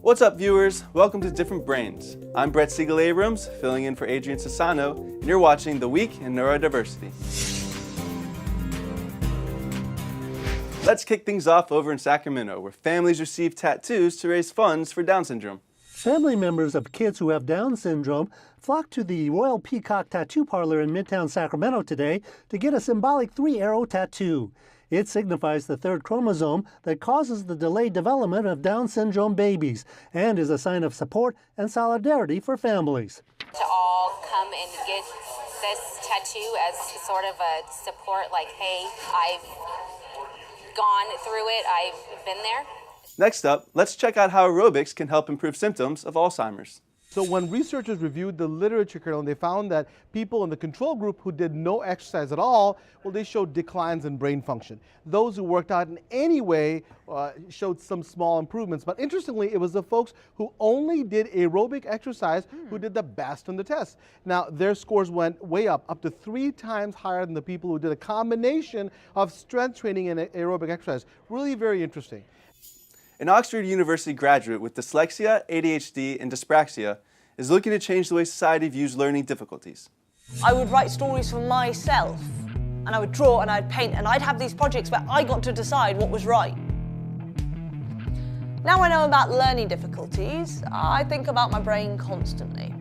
What's up, viewers? Welcome to Different Brains. I'm Bret Segall-Abrams, filling in for Adrian Sassano, and you're watching The Week in Neurodiversity. Let's kick things off over in Sacramento, where families receive tattoos to raise funds for Down syndrome. Family members of kids who have Down syndrome flocked to the Royal Peacock Tattoo Parlor in Midtown Sacramento today to get a symbolic 3-arrow tattoo. It signifies the third chromosome that causes the delayed development of Down syndrome babies and is a sign of support and solidarity for families. To all come and get this tattoo as sort of a support, like, hey, I've gone through it, I've been there. Next up, let's check out how aerobics can help improve symptoms of Alzheimer's. So when researchers reviewed the literature, Carolyn, they found that people in the control group who did no exercise at all, well, they showed declines in brain function. Those who worked out in any way showed some small improvements. But interestingly, it was the folks who only did aerobic exercise who did the best on the test. Now, their scores went way up to 3 times higher than the people who did a combination of strength training and aerobic exercise. Really very interesting. An Oxford University graduate with dyslexia, ADHD, and dyspraxia is looking to change the way society views learning difficulties. I would write stories for myself, and I would draw and I'd paint, and I'd have these projects where I got to decide what was right. Now I know about learning difficulties, I think about my brain constantly.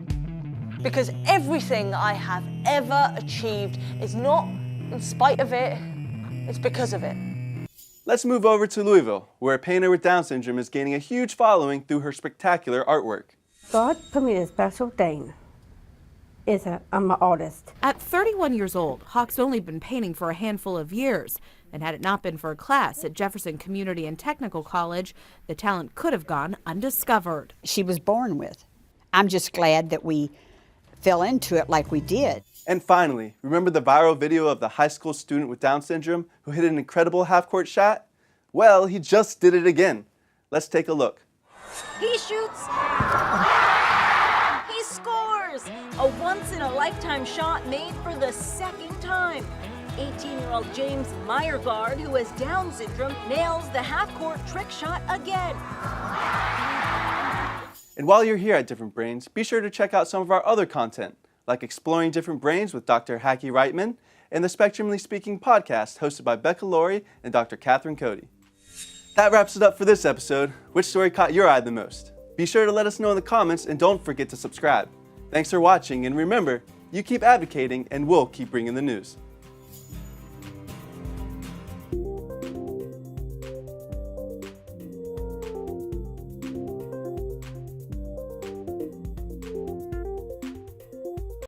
Because everything I have ever achieved is not in spite of it, it's because of it. Let's move over to Louisville, where a painter with Down syndrome is gaining a huge following through her spectacular artwork. God put me in a special thing. I'm an artist. At 31 years old, Hawk's only been painting for a handful of years, and had it not been for a class at Jefferson Community and Technical College, the talent could have gone undiscovered. She was born with. I'm just glad that we fell into it like we did. And finally, remember the viral video of the high school student with Down syndrome who hit an incredible half-court shot? Well, he just did it again. Let's take a look. He shoots. He scores. A once-in-a-lifetime shot made for the second time. 18-year-old James Meyergard, who has Down syndrome, nails the half-court trick shot again. And while you're here at Different Brains, be sure to check out some of our other content, like Exploring Different Brains with Dr. Hackie Reitman and the Spectrumly Speaking podcast hosted by Becca Laurie and Dr. Catherine Cody. That wraps it up for this episode. Which story caught your eye the most? Be sure to let us know in the comments and don't forget to subscribe. Thanks for watching, and remember, you keep advocating and we'll keep bringing the news.